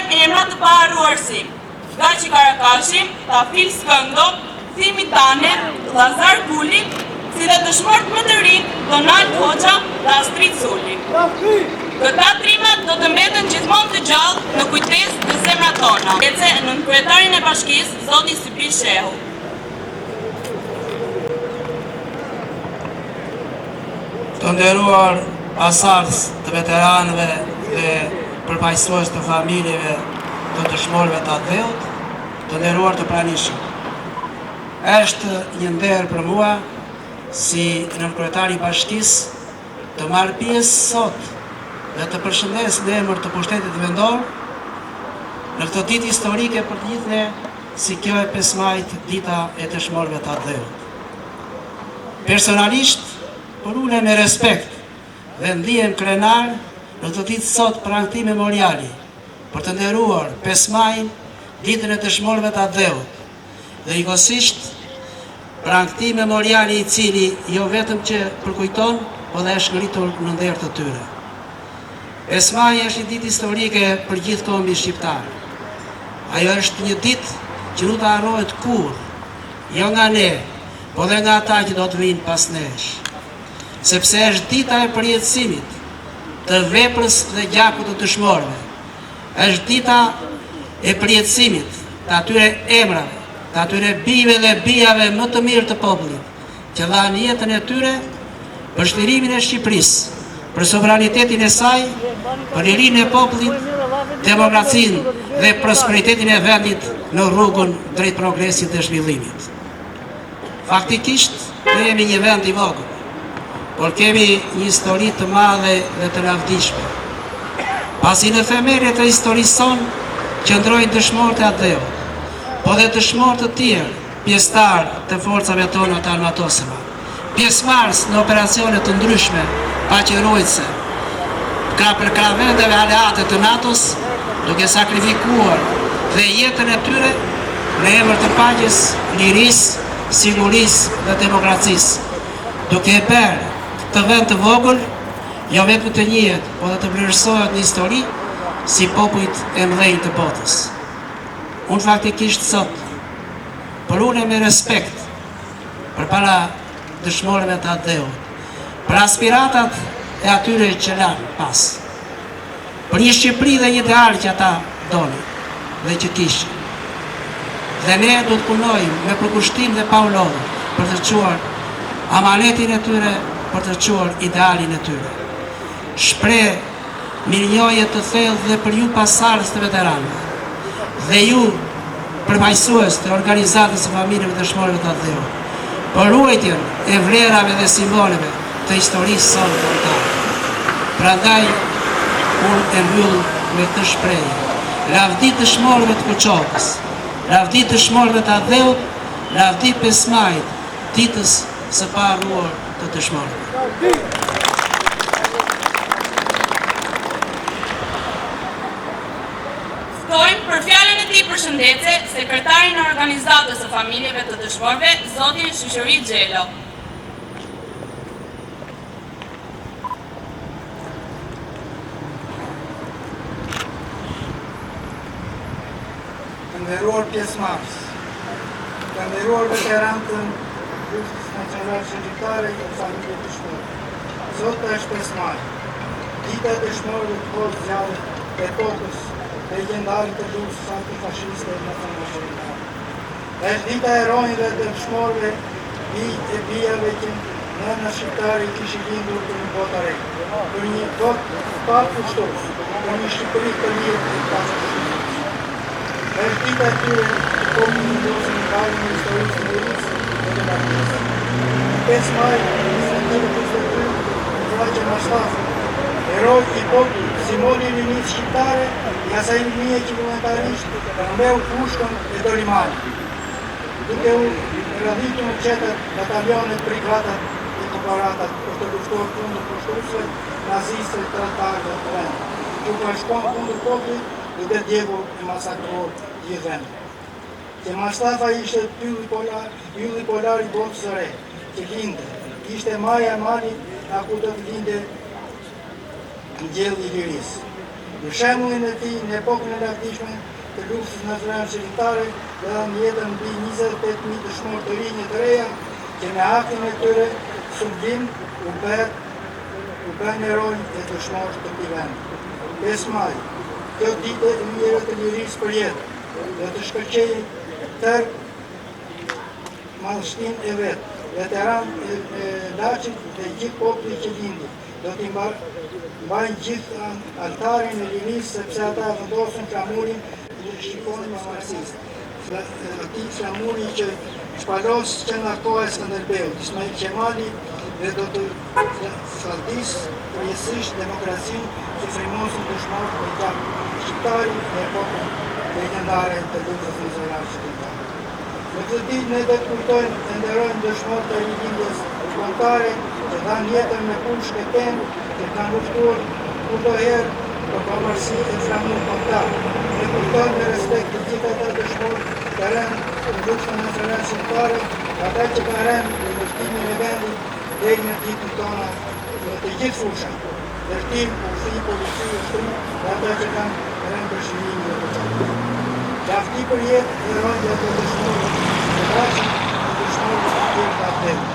dëgjojmë emra të paharruar si Gaçi Karakashi, Tafil Skëndo, Thimi Tane, Lazar Guli, si dhe dëshmorët më të rinj Donald Hoxha dhe Astrid Zuli. Këta trimat do të mbeten gjithmonë të gjallë në kujtesë të zemrat tona. Ece në kryetarin e bashkisë, zoti Sypil Shehu. Të nderuar pasardhës të veteranëve dhe përfaqësues të familjeve të dëshmorëve të Ateut, të nderuar të pranishëm. Është një nder për mua si nënkryetari i bashkisë të marr pjesë sot dhe të përshëndes në emër të pushtetit vendor në këtë ditë historike për të gjithë ne, si kjo e 5 majit, dita e dëshmorëve të Ateut. Personalisht, por une me respekt dhe ndihem krenar në këtë ditë sot pranë këtij memoriali për të nderuar 5 majin, ditën e dëshmorëve të Ateut, dhe njëkohësisht pranë këtij memoriali i cili jo vetëm që përkujton, por dhe është ngritur në nder të tyre. 5 maj është një ditë historike për gjithë kombin shqiptar. Ajo është një ditë që nuk të harrohet kurrë, jo nga ne, por dhe nga ata që do të vinë pas nesh. Sepse është dita e përjetësimit të veprës dhe gjakut të dëshmorëve. Është dita e përjetësimit të atyre emrave, të atyre bijve dhe bijave më të mirë të popullit, që dhanë jetën e tyre për shlirimin e Shqipërisë, për sovranitetin e saj, për lirinë e popullit, demokracinë dhe prosperitetin e vendit në rrugën drejt progresit dhe zhvillimit. Faktikisht, ne jemi një vend i vogël, por kemi një histori të madhe dhe të lavdishme. Pasi në themeljet e historisë sonë qëndrojnë dëshmorët e Ateut, po dhe dëshmorë të tjerë, pjesëtarë të forcave tona të armatosura, pjesëmarrës në operacione të ndryshme paqërojtëse, për vendeve aleate të NATO-s, duke sakrifikuar dhe jetën e tyre në emër të paqes, lirisë, sigurisë dhe demokracisë, duke e bërë këtë vend të vogël, jo vetëm të njihet, por dhe të vlerësohet në histori si popujt e mëdhenj të botës. Unë faktikisht sot, për une me respekt për para dëshmorëve të Ateut, për aspiratat e atyre që lanë pas, për një Shqipëri dhe një ideal që ata doni dhe që kishin. Dhe ne do të punojmë me përkushtim dhe pa u lodhur për të quar amanetin e tyre, për të quar idealin e tyre. Shpreh mirënjohje të thellë dhe për ju pasardhës të veteranëve, dhe ju përfaqësues të organizatës së familjeve të dëshmorëve të Ateut, për ruajtjen e vlerave dhe simboleve të historisë sonë kombëtare. Prandaj, unë e mbyll me këtë shprehje: lavdi dëshmorëve të Koçokës, lavdi dëshmorëve të Ateut, lavdi 5 majit, ditës së paharruar të dëshmorëve. Për fjalën e tij përshëndetse sekretarin e organizatës së familjeve të dëshmorëve, zotin Shoqëri Xhelo. Të nderuar pjesëmarrës, të nderuar veteranë të Luftës Nacionale Shqiptare e familjeve të dëshmorëve. Sot është 5 maj, dita e dëshmorëve të kohës zjarre të epokës legendarit të luftës antifashiste nacionale. Është dita e heronjve dhe dëshmorëve, bijtë e bijave që nëna shqiptare kishin lindur për një botë re, për një botë pa kushtos, për një Shqipëri të lirë dhe të paqishme. Është dita e tyre të popullit vendosin në kalën e historisë së lirisë dhe demokracisë. 5 maj 1922, Vraqe Mashtafë, heroj i popullit, simboli i rinisë shqiptare, i asaj rinie që vullnetarisht përmbeu fushkën e Dorimani, duke u radhitur në qytet batalionet, brigadat e komparatat për të luftuar kundër pushtuesve, nazistë e tradhtarëve të vendit, që bashkuan kundër popullit duke djegur e masakruar gjithë vendin. Që Mashtafa ishte ylli polar i botës së re, që linde, ishte maja mali nga ku do të linde në gjellë i lirisë. Në shembullin e tij në epokën e lartishme të luftës nacionale shqiptare, dhe në jetën mbi 28.000 dëshmorë të rinj të reja, që me aktin e tyre sublim u bën heroj e dëshmorës të këtij vendi. 5 maj, kjo ditë e mirë të lirisë për jetë, dhe të shkëlqejë tërë madhështinë e vetë, veteran e Laçit dhe gjithë populli që lindi, do t'i mbajnë gjithë altarin e lirisë, sepse ata vendosën flamurin dhe shikonin me marxist. Ati flamuri që shpalos që nga koha e Skënderbeut, Ismail Qemali, dhe do të saldisë përjetësisht demokracinë që frimosin dëshmorët për gjatë shqiptari në epokën legjendare të luftës nacionale shqiptare. Në këtë ditë ne do të kujtojmë e nderojmë dëshmorët e rilindjes kombëtare që dhanë jetën me punë shkëtem, që kanë luftuar kudoherë për pavarësi e flamur kombëtar. Ne kujtojmë me respekt të gjithë ata dëshmorë të rënë në luftën nacionale shqiptare, ata që kanë rënë në luftimin e vendit deri në ditën tona në të gjithë fushat, ndërtim, ushti, polici, ushtrim, dhe ata që kanë rënë për shënimin e përqatë. Qafti për jetë dhe rëndja të dëshmorët të Laçit dhe dëshmorët të tjerë të atletë.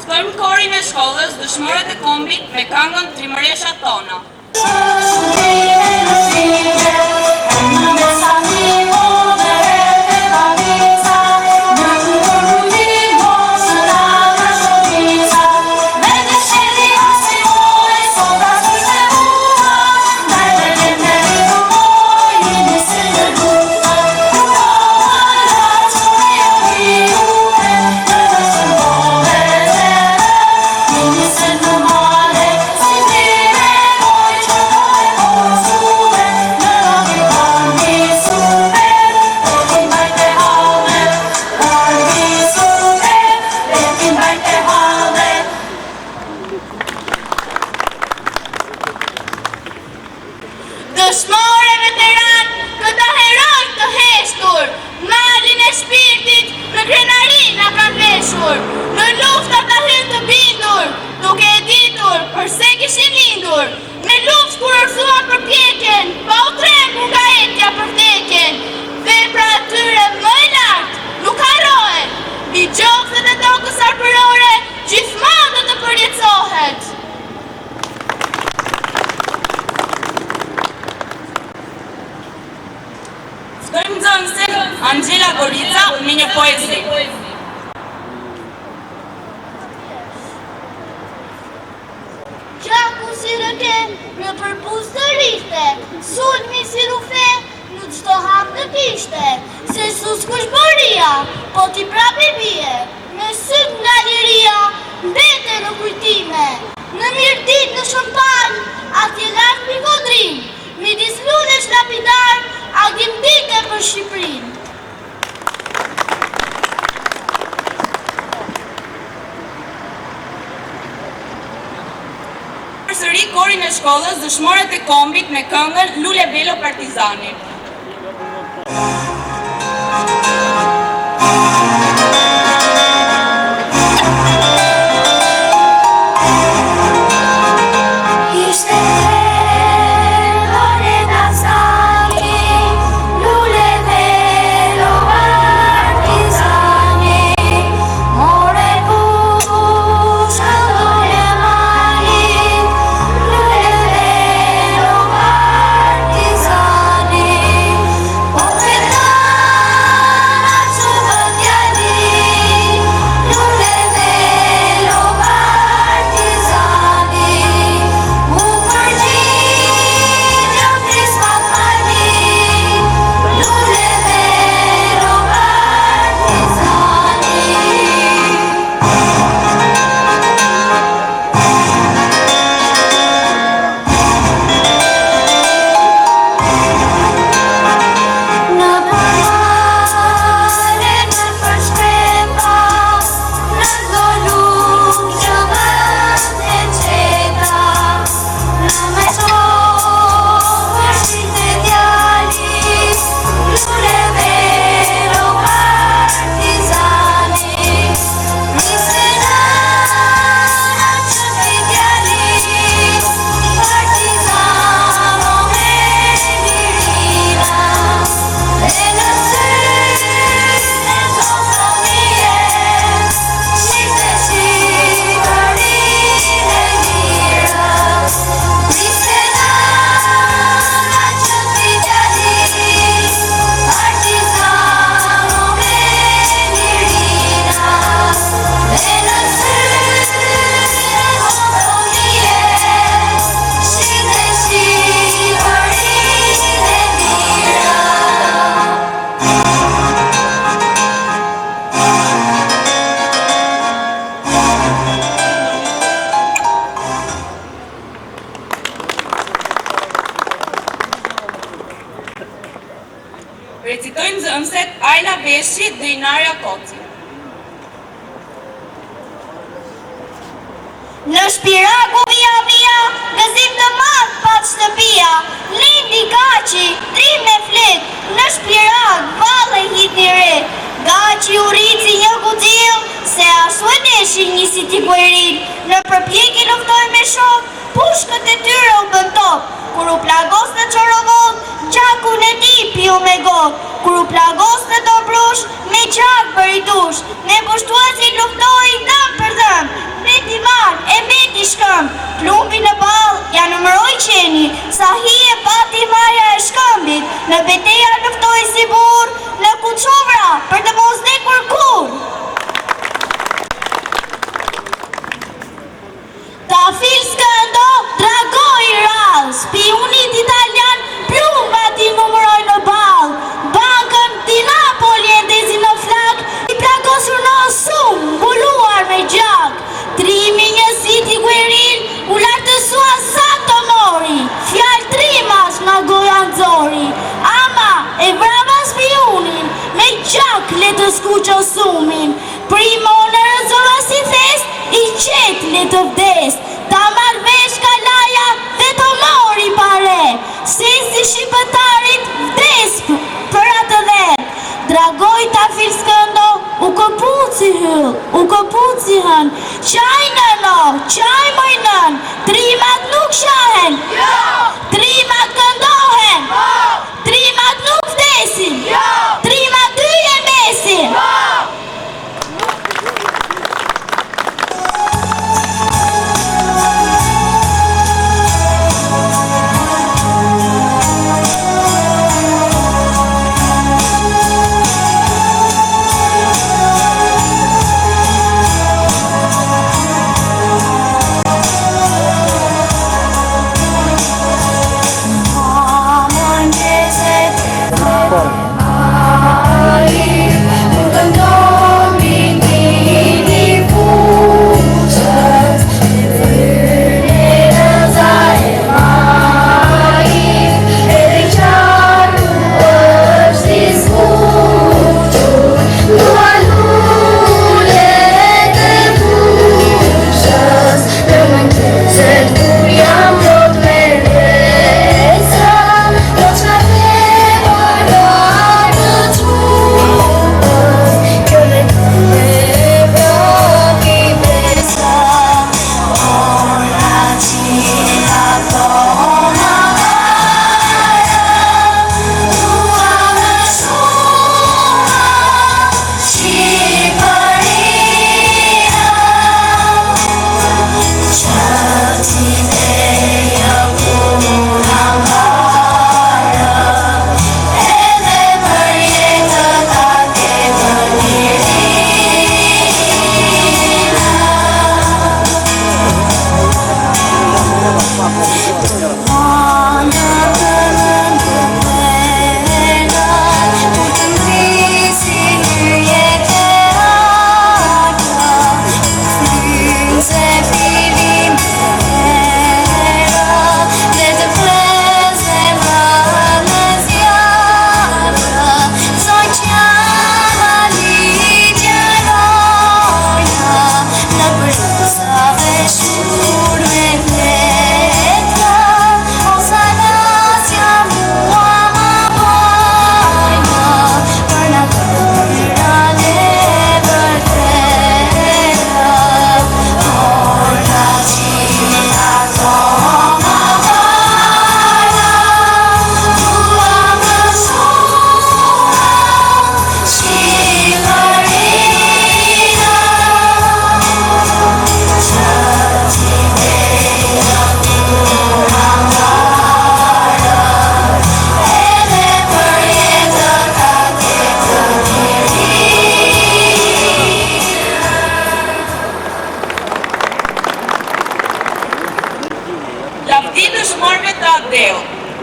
Ftojmë korin e shkollës dëshmorët e kombit me këngën Trimëreshat tona. Dëshmore veteran, këta heroj të heshtur, malin e shpirtit në krenari nga kanë veshur, në lufta të hyrë të bindur, duke e ditur përse kishin lindur, me luft kur orzuan për pjekjen, pa u trembu nga etja për vdekjen, vepra atyre më e lartë, nuk harrohet, mbi gjokset e tokës arpërore, gjithmonë do të përjetësohet. Ftojmë nxënësin Angela Gorica me një poezi. Gjaku si rëke në përpus të rishte, sulmi si rufe në çdo hap të kishte, se sus kush boria, po ti prapi bie, me syt nga liria, mbete në kujtime, në mirë dit në shëmpan, atje lartë për kodrim, midis lulesh lapidar, agim dike për Shqipërinë. Përsëri korin e shkollës dëshmorët e kombit me këngën Lule Belo Partizani. Oh, Veshi dhe Inarja Koci. Në Shpiraku via, gëzim të madh pat shtëpia, lindi Gaçi, tri me flet, në Shpirak, valle hit një re. Gaçi u rrit si një kutil, se ashtu e deshin një si t'i kuerit, në përpjekje luftoj me shok, pushkët e tyre u bën top. Kur u plagos në Çorovod, gjakun e ti piu me got. Kur u plagos në Dobrush, me gjak bëri dush. Me kushtuesit luftoi dëm për dëm, mbeti mal e mbeti shkëm. Plumbi në ball ja numëroi qeni, sa hije pati maja e shkëmbit. Në betejë luftoi si burr, në Kuçovra për të mos vdekur kur. Ta fil skëndo, dragoj i rall, spionit italian, plumba ti numëroj në ball. Bankën di Napoli e ndezi në flak, i plagosur në sum, mbuluar me gjak. Trimi një siti gueril, u lartësua sa të mori, fjall trimas nga goja nxori. Ama e vrava spionin, me gjak le të skuqo sumin. Primo në rëzora si fest, i qet le të vdes. Ta marr vesh kalaja dhe të mori pare, se si shqipëtarit vdes për atë dhe. Dragoj ta fil skëndo, u këpuci hyll, u këpuci hën. Qaj nëno, qaj mojnën, trimat nuk shahen, trimat këndohen, trimat nuk vdesin, trimat dy e mesin.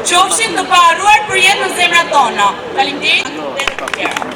Qofshin të paruar për jetë në zemrat tona. Faleminderit dhe të tjera.